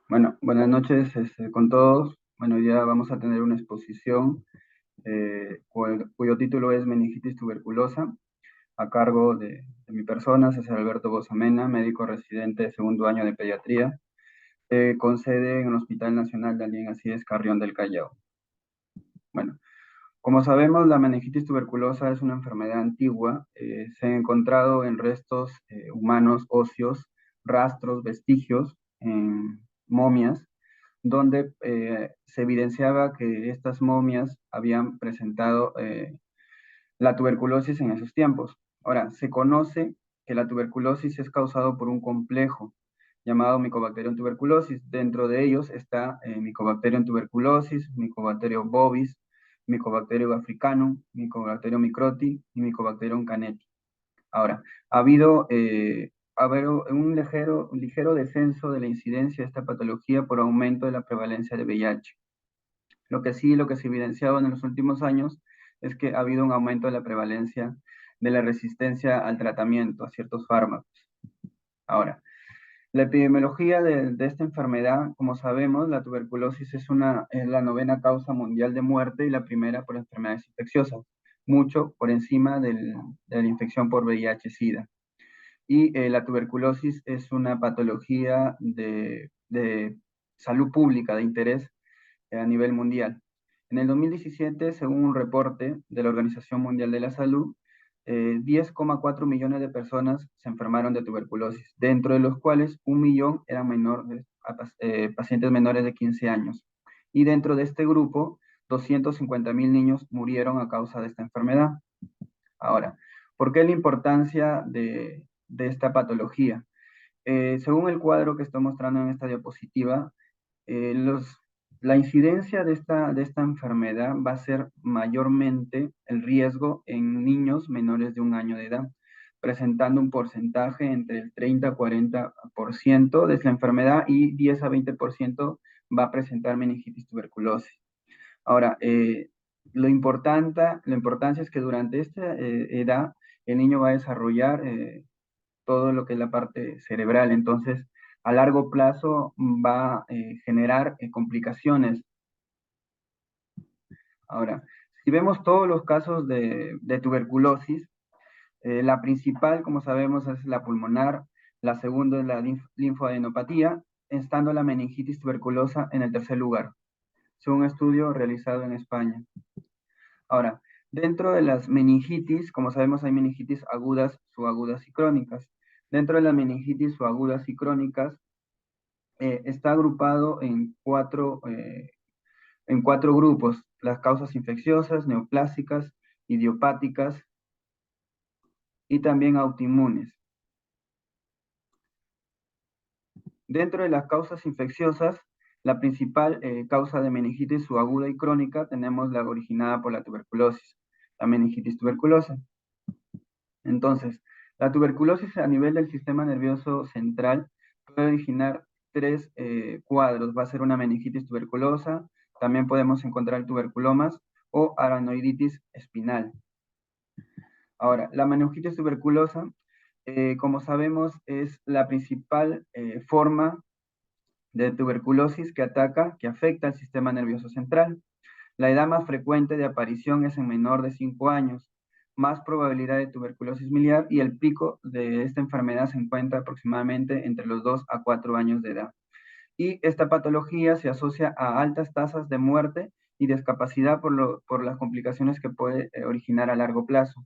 Bueno, buenas noches con todos. Bueno, hoy día vamos a tener una exposición cuyo título es Meningitis tuberculosa, a cargo de mi persona, César Alberto Gozamena, médico residente de segundo año de pediatría, con sede en el Hospital Nacional de Alien Asíes Carrión del Callao. Bueno, como sabemos, la meningitis tuberculosa es una enfermedad antigua. Se ha encontrado en restos humanos óseos, rastros, vestigios, en momias, donde se evidenciaba que estas momias habían presentado la tuberculosis en esos tiempos. Ahora, se conoce que la tuberculosis es causado por un complejo llamado Mycobacterium tuberculosis. Dentro de ellos está Mycobacterium tuberculosis, Mycobacterium bovis, Mycobacterium africanum, Mycobacterium microti y Mycobacterium caneti. Ahora, ha habido un ligero descenso de la incidencia de esta patología por aumento de la prevalencia de VIH. Lo que se ha evidenciado en los últimos años es que ha habido un aumento de la prevalencia de la resistencia al tratamiento, a ciertos fármacos. Ahora, la epidemiología de esta enfermedad, como sabemos, la tuberculosis es la novena causa mundial de muerte y la primera por enfermedades infecciosas, mucho por encima de la infección por VIH-Sida. Y la tuberculosis es una patología de salud pública de interés a nivel mundial. En el 2017, según un reporte de la Organización Mundial de la Salud, 10,4 millones de personas se enfermaron de tuberculosis, dentro de los cuales 1 millón eran pacientes menores de 15 años. Y dentro de este grupo, 250.000 niños murieron a causa de esta enfermedad. Ahora, ¿por qué la importancia de esta patología? Según el cuadro que estoy mostrando en esta diapositiva, eh, los, la incidencia de esta enfermedad va a ser mayormente el riesgo en niños menores de 1 año de edad, presentando un porcentaje entre el 30 a 40% de esta enfermedad y 10 a 20% va a presentar meningitis tuberculosis. Ahora, la importancia es que durante esta edad el niño va a desarrollar todo lo que es la parte cerebral. Entonces, a largo plazo va a generar complicaciones. Ahora, si vemos todos los casos de tuberculosis, la principal, como sabemos, es la pulmonar, la segunda es la linfoadenopatía, estando la meningitis tuberculosa en el tercer lugar, según un estudio realizado en España. Ahora, dentro de las meningitis, como sabemos, hay meningitis agudas, subagudas y crónicas. Dentro de las meningitis subagudas y crónicas, está agrupado en cuatro grupos: las causas infecciosas, neoplásicas, idiopáticas y también autoinmunes. Dentro de las causas infecciosas, la principal causa de meningitis subaguda y crónica tenemos la originada por la tuberculosis, la meningitis tuberculosa. Entonces, la tuberculosis a nivel del sistema nervioso central puede originar tres cuadros. Va a ser una meningitis tuberculosa, también podemos encontrar tuberculomas o aranoiditis espinal. Ahora, la meningitis tuberculosa, como sabemos, es la principal forma de tuberculosis que ataca, que afecta al sistema nervioso central. La edad más frecuente de aparición es en menor de 5 años, más probabilidad de tuberculosis miliar, y el pico de esta enfermedad se encuentra aproximadamente entre los 2 a 4 años de edad. Y esta patología se asocia a altas tasas de muerte y discapacidad por las complicaciones que puede originar a largo plazo.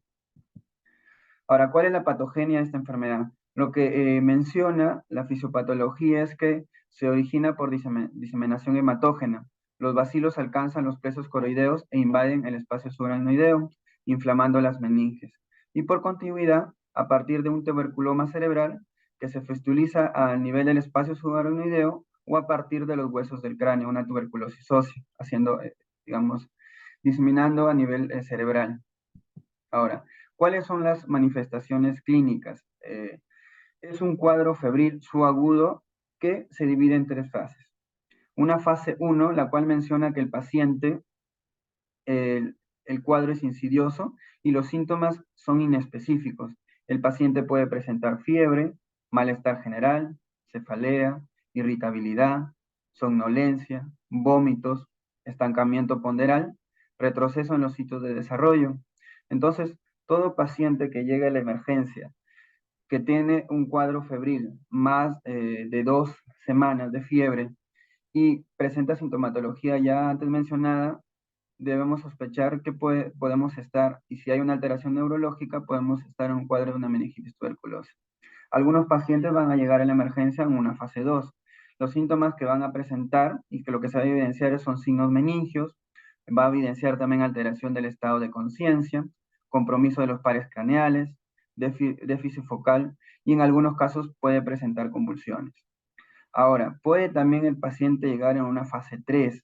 Ahora, ¿cuál es la patogenia de esta enfermedad? Lo que menciona la fisiopatología es que se origina por diseminación hematógena. Los bacilos alcanzan los plexos coroideos e invaden el espacio subaracnoideo, inflamando las meninges. Y por continuidad, a partir de un tuberculoma cerebral que se festuliza al nivel del espacio subaracnoideo o a partir de los huesos del cráneo, una tuberculosis ósea, haciendo, digamos, diseminando a nivel cerebral. Ahora, ¿cuáles son las manifestaciones clínicas? Es un cuadro febril subagudo que se divide en tres fases. Una fase 1, la cual menciona que el paciente, el cuadro es insidioso y los síntomas son inespecíficos. El paciente puede presentar fiebre, malestar general, cefalea, irritabilidad, somnolencia, vómitos, estancamiento ponderal, retroceso en los sitios de desarrollo. Entonces, todo paciente que llegue a la emergencia, que tiene un cuadro febril más de 2 semanas de fiebre y presenta sintomatología ya antes mencionada, debemos sospechar que podemos estar, y si hay una alteración neurológica, podemos estar en un cuadro de una meningitis tuberculosa. Algunos pacientes van a llegar a la emergencia en una fase 2. Los síntomas que van a presentar y que lo que se va a evidenciar son signos meningios, va a evidenciar también alteración del estado de conciencia, compromiso de los pares craneales, déficit focal y en algunos casos puede presentar convulsiones. Ahora, puede también el paciente llegar en una fase 3.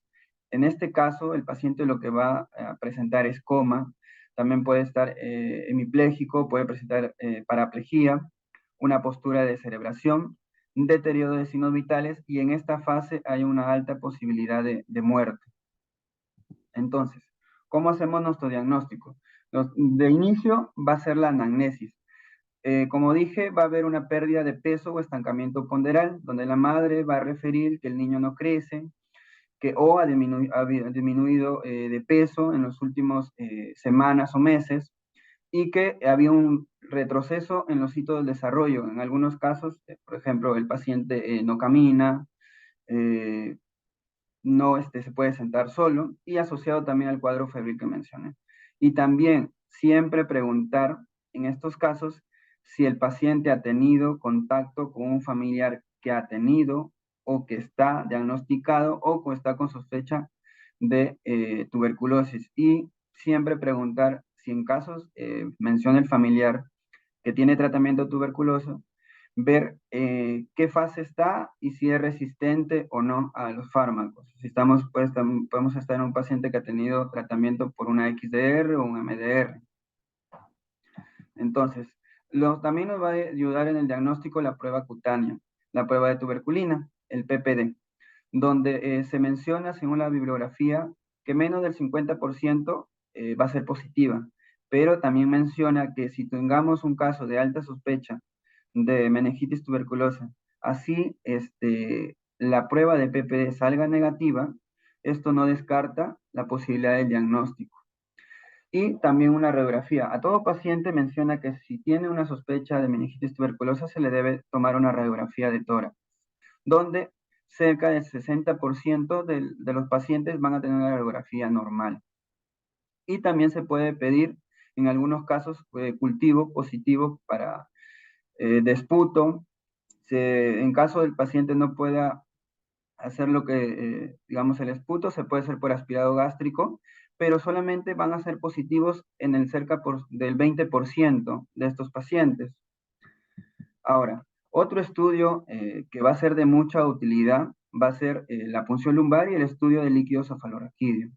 En este caso, el paciente lo que va a presentar es coma, también puede estar hemipléjico, puede presentar paraplegia, una postura de descerebración, un deterioro de signos vitales y en esta fase hay una alta posibilidad de muerte. Entonces, ¿cómo hacemos nuestro diagnóstico? De inicio va a ser la anamnesis. Como dije, va a haber una pérdida de peso o estancamiento ponderal, donde la madre va a referir que el niño no crece, que o ha disminuido de peso en los últimos semanas o meses, y que había un retroceso en los hitos del desarrollo. En algunos casos, por ejemplo, el paciente no camina, eh, no se puede sentar solo, y asociado también al cuadro febril que mencioné. Y también siempre preguntar en estos casos si el paciente ha tenido contacto con un familiar que ha tenido o que está diagnosticado o que está con sospecha de tuberculosis. Y siempre preguntar si en casos menciona el familiar que tiene tratamiento tuberculoso, ver qué fase está y si es resistente o no a los fármacos. Si estamos, pues, podemos estar en un paciente que ha tenido tratamiento por una XDR o un MDR. Entonces, también nos va a ayudar en el diagnóstico la prueba cutánea, la prueba de tuberculina, el PPD, donde se menciona, según la bibliografía, que menos del 50% va a ser positiva, pero también menciona que si tengamos un caso de alta sospecha de meningitis tuberculosa, así la prueba de PPD salga negativa, esto no descarta la posibilidad del diagnóstico. Y también una radiografía. A todo paciente menciona que si tiene una sospecha de meningitis tuberculosa se le debe tomar una radiografía de tórax, donde cerca del 60% de los pacientes van a tener una radiografía normal. Y también se puede pedir, en algunos casos, cultivo positivo para desputo. En caso del paciente no pueda hacer lo que, digamos, el esputo, se puede hacer por aspirado gástrico, pero solamente van a ser positivos en el cerca del 20% de estos pacientes. Ahora, otro estudio que va a ser de mucha utilidad va a ser la punción lumbar y el estudio de líquido cefalorraquídeo.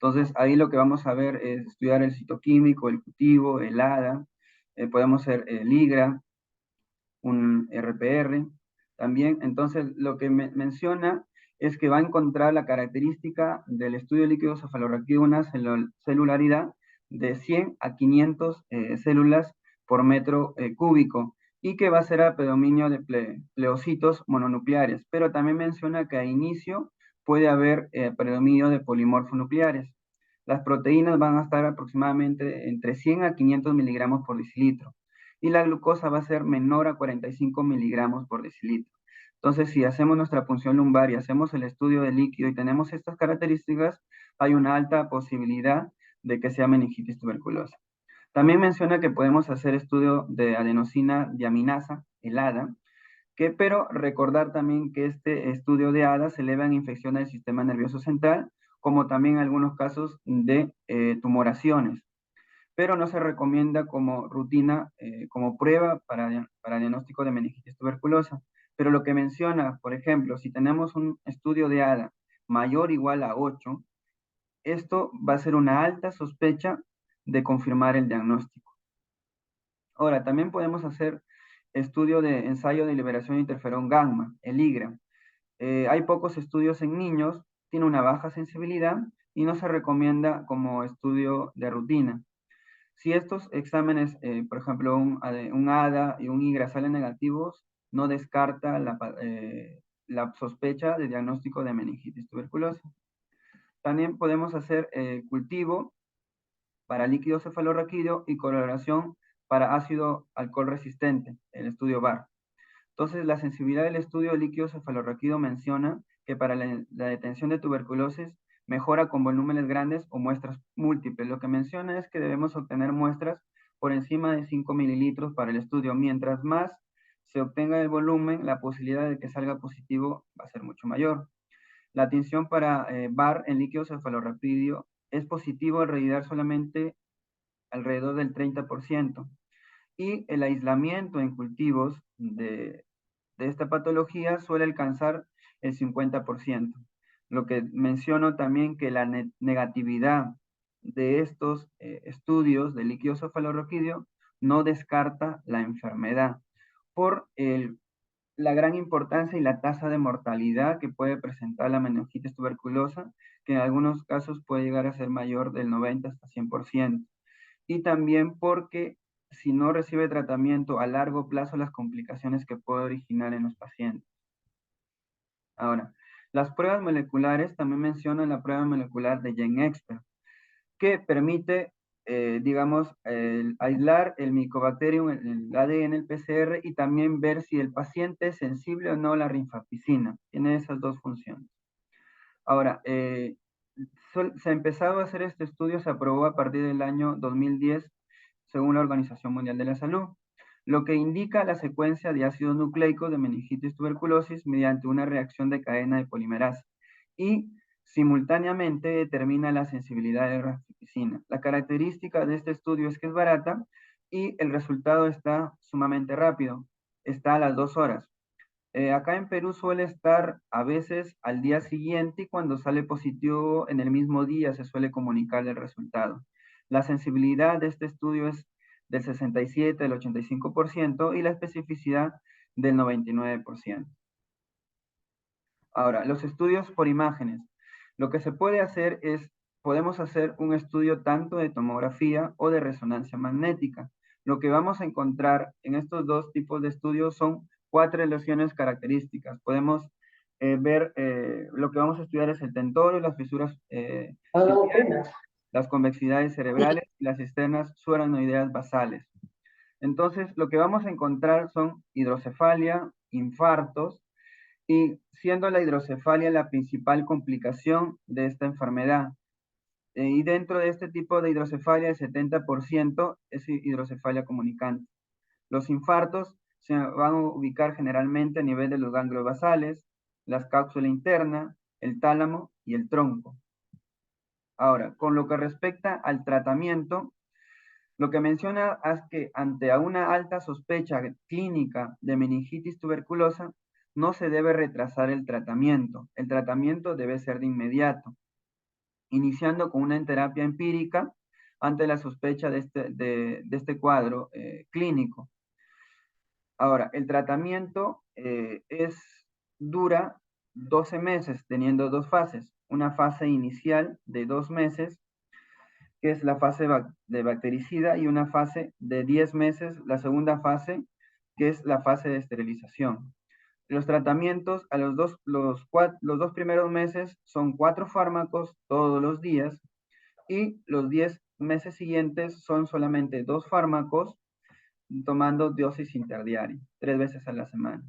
Entonces, ahí lo que vamos a ver es estudiar el citoquímico, el cutivo, el ADA, podemos hacer el IGRA, un RPR también. Entonces, lo que menciona es que va a encontrar la característica del estudio líquido cefalorraquídeo, una celularidad de 100 a 500 células por metro cúbico y que va a ser a predominio de pleocitos mononucleares, pero también menciona que a inicio puede haber predominio de polimorfonucleares. Las proteínas van a estar aproximadamente entre 100 a 500 miligramos por decilitro y la glucosa va a ser menor a 45 miligramos por decilitro. Entonces, si hacemos nuestra punción lumbar y hacemos el estudio del líquido y tenemos estas características, hay una alta posibilidad de que sea meningitis tuberculosa. También menciona que podemos hacer estudio de adenosina diaminasa, el ADA, pero recordar también que este estudio de ADA se eleva en infecciones del sistema nervioso central, como también algunos casos de tumoraciones, pero no se recomienda como rutina, como prueba para diagnóstico de meningitis tuberculosa. Pero lo que menciona, por ejemplo, si tenemos un estudio de ADA mayor o igual a 8, esto va a ser una alta sospecha de confirmar el diagnóstico. Ahora, también podemos hacer estudio de ensayo de liberación de interferón gamma, el IGRA. Hay pocos estudios en niños, tiene una baja sensibilidad y no se recomienda como estudio de rutina. Si estos exámenes, por ejemplo, un ADA y un IGRA salen negativos, no descarta la sospecha de diagnóstico de meningitis tuberculosa. También podemos hacer cultivo para líquido cefalorraquídeo y coloración para ácido alcohol resistente, el estudio BAR. Entonces, la sensibilidad del estudio líquido cefalorraquídeo menciona que para la detención de tuberculosis mejora con volúmenes grandes o muestras múltiples. Lo que menciona es que debemos obtener muestras por encima de 5 mililitros para el estudio. Mientras más se obtenga el volumen, la posibilidad de que salga positivo va a ser mucho mayor. La tinción para BAR en líquido cefalorraquídeo es positivo al reidar solamente alrededor del 30%. Y el aislamiento en cultivos de esta patología suele alcanzar el 50%. Lo que menciono también que la negatividad de estos estudios de líquido cefalorraquídeo no descarta la enfermedad por la gran importancia y la tasa de mortalidad que puede presentar la meningitis tuberculosa, que en algunos casos puede llegar a ser mayor del 90 hasta 100%. Y también porque si no recibe tratamiento a largo plazo, las complicaciones que puede originar en los pacientes. Ahora, las pruebas moleculares, también mencionan la prueba molecular de GenExpert, que permite, digamos, aislar el Mycobacterium, el ADN, el PCR, y también ver si el paciente es sensible o no a la rifampicina. Tiene esas dos funciones. Ahora, se ha empezado a hacer este estudio, se aprobó a partir del año 2010, según la Organización Mundial de la Salud, lo que indica la secuencia de ácidos nucleicos de meningitis tuberculosis mediante una reacción de cadena de polimerasa y simultáneamente determina la sensibilidad de la rifampicina. La característica de este estudio es que es barata y el resultado está sumamente rápido, está a las 2 horas. Acá en Perú suele estar a veces al día siguiente y cuando sale positivo en el mismo día se suele comunicar el resultado. La sensibilidad de este estudio es del 67, del 85% y la especificidad del 99%. Ahora, los estudios por imágenes. Lo que se puede hacer es, podemos hacer un estudio tanto de tomografía o de resonancia magnética. Lo que vamos a encontrar en estos dos tipos de estudios son 4 lesiones características. Podemos ver, lo que vamos a estudiar es el tentorio, las fisuras las convexidades cerebrales y las cisternas subaracnoideas basales. Entonces, lo que vamos a encontrar son hidrocefalia, infartos, y siendo la hidrocefalia la principal complicación de esta enfermedad. Y dentro de este tipo de hidrocefalia, el 70% es hidrocefalia comunicante. Los infartos se van a ubicar generalmente a nivel de los ganglios basales, las cápsulas internas, el tálamo y el tronco. Ahora, con lo que respecta al tratamiento, lo que menciona es que ante una alta sospecha clínica de meningitis tuberculosa, no se debe retrasar el tratamiento. El tratamiento debe ser de inmediato, iniciando con una terapia empírica ante la sospecha de este cuadro clínico. Ahora, el tratamiento dura 12 meses, teniendo dos fases. Una fase inicial de 2 meses, que es la fase de bactericida, y una fase de 10 meses, la segunda fase, que es la fase de esterilización. Los tratamientos a los dos primeros meses son 4 fármacos todos los días y los 10 meses siguientes son solamente 2 fármacos tomando dosis interdiaria, 3 veces a la semana.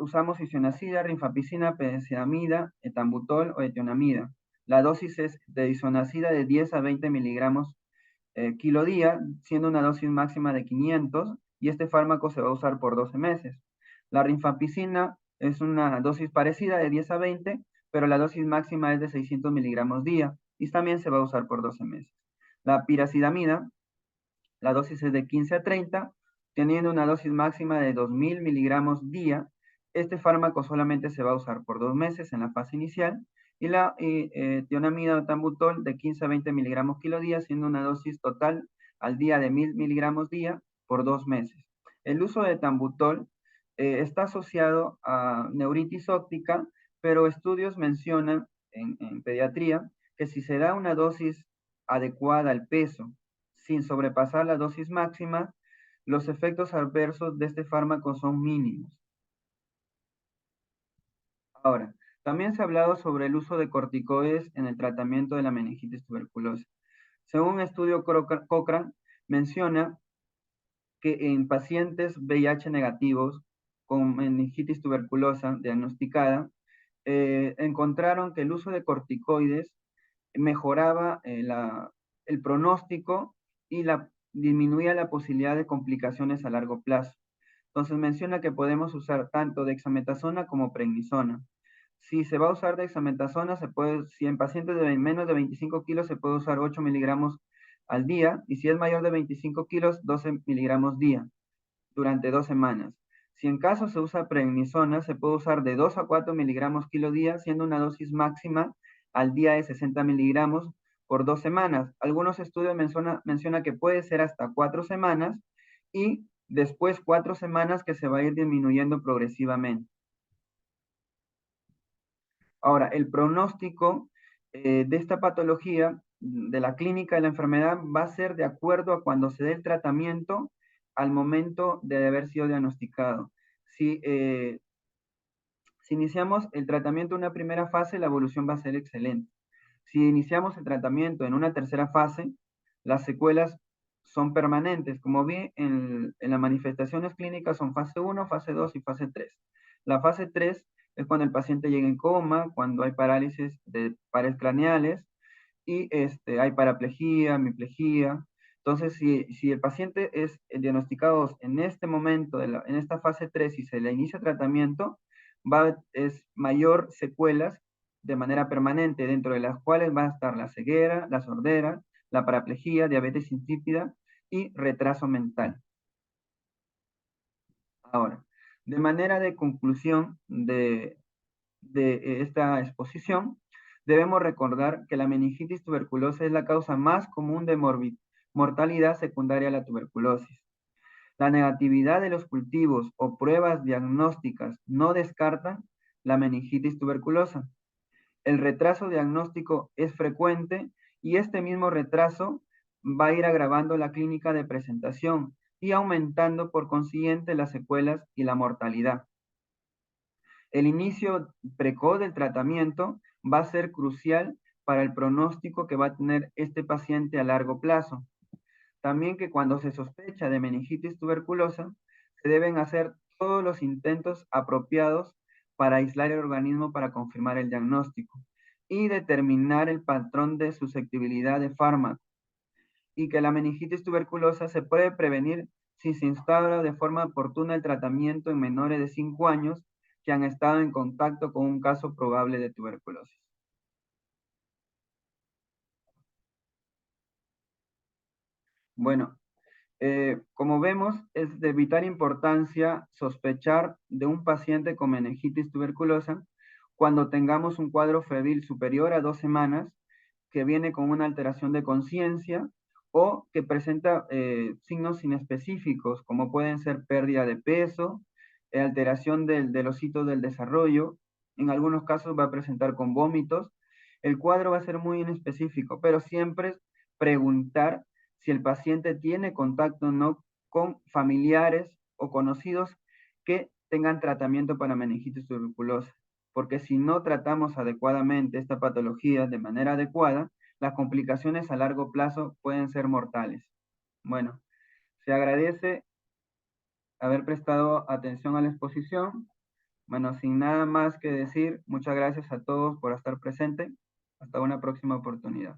Usamos isoniazida, rifampicina, penicillamida, etambutol o etionamida. La dosis es de isoniazida de 10 a 20 miligramos kilo día, siendo una dosis máxima de 500, y este fármaco se va a usar por 12 meses. La rifampicina es una dosis parecida de 10 a 20, pero la dosis máxima es de 600 miligramos día, y también se va a usar por 12 meses. La piracidamida, la dosis es de 15 a 30, teniendo una dosis máxima de 2000 miligramos día. Este fármaco solamente se va a usar por 2 meses en la fase inicial, y la tionamida o tambutol de 15 a 20 miligramos kilo día, siendo una dosis total al día de 1000 miligramos día por 2 meses. El uso de tambutol está asociado a neuritis óptica, pero estudios mencionan en pediatría que si se da una dosis adecuada al peso, sin sobrepasar la dosis máxima, los efectos adversos de este fármaco son mínimos. Ahora, también se ha hablado sobre el uso de corticoides en el tratamiento de la meningitis tuberculosa. Según un estudio Cochrane, menciona que en pacientes VIH negativos con meningitis tuberculosa diagnosticada, encontraron que el uso de corticoides mejoraba el pronóstico y disminuía la posibilidad de complicaciones a largo plazo. Entonces menciona que podemos usar tanto dexametasona como prednisona. Si se va a usar dexametasona, si en pacientes de menos de 25 kilos se puede usar 8 miligramos al día, y si es mayor de 25 kilos, 12 miligramos día, durante 2 semanas. Si en caso se usa prednisona, se puede usar de 2 a 4 miligramos kilo día, siendo una dosis máxima al día de 60 miligramos por 2 semanas. Algunos estudios menciona que puede ser hasta 4 semanas, y después 4 semanas que se va a ir disminuyendo progresivamente. Ahora, el pronóstico de esta patología, de la clínica de la enfermedad, va a ser de acuerdo a cuando se dé el tratamiento al momento de haber sido diagnosticado. Si iniciamos el tratamiento en una primera fase, la evolución va a ser excelente. Si iniciamos el tratamiento en una tercera fase, las secuelas son permanentes. Como vi en las manifestaciones clínicas, son fase 1, fase 2 y fase 3. La fase 3 es cuando el paciente llega en coma, cuando hay parálisis de pares craneales y hay paraplegia, hemiplegia. Entonces, si el paciente es diagnosticado en este momento, en esta fase 3, y se le inicia tratamiento, es mayor secuelas de manera permanente, dentro de las cuales va a estar la ceguera, la sordera, la paraplegia, diabetes insípida y retraso mental. Ahora, de manera de conclusión de esta exposición, debemos recordar que la meningitis tuberculosa es la causa más común de mortalidad secundaria a la tuberculosis. La negatividad de los cultivos o pruebas diagnósticas no descartan la meningitis tuberculosa. El retraso diagnóstico es frecuente, y este mismo retraso va a ir agravando la clínica de presentación y aumentando por consiguiente las secuelas y la mortalidad. El inicio precoz del tratamiento va a ser crucial para el pronóstico que va a tener este paciente a largo plazo. También que cuando se sospecha de meningitis tuberculosa, se deben hacer todos los intentos apropiados para aislar el organismo para confirmar el diagnóstico y determinar el patrón de susceptibilidad de fármaco, y que la meningitis tuberculosa se puede prevenir si se instaura de forma oportuna el tratamiento en menores de 5 años que han estado en contacto con un caso probable de tuberculosis. Bueno, como vemos, es de vital importancia sospechar de un paciente con meningitis tuberculosa cuando tengamos un cuadro febril superior a 2 semanas, que viene con una alteración de conciencia o que presenta signos inespecíficos, como pueden ser pérdida de peso, alteración de los hitos del desarrollo. En algunos casos va a presentar con vómitos. El cuadro va a ser muy inespecífico, pero siempre preguntar si el paciente tiene contacto o no con familiares o conocidos que tengan tratamiento para meningitis tuberculosa, porque si no tratamos adecuadamente esta patología de manera adecuada, las complicaciones a largo plazo pueden ser mortales. Bueno, se agradece haber prestado atención a la exposición. Bueno, sin nada más que decir, muchas gracias a todos por estar presentes. Hasta una próxima oportunidad.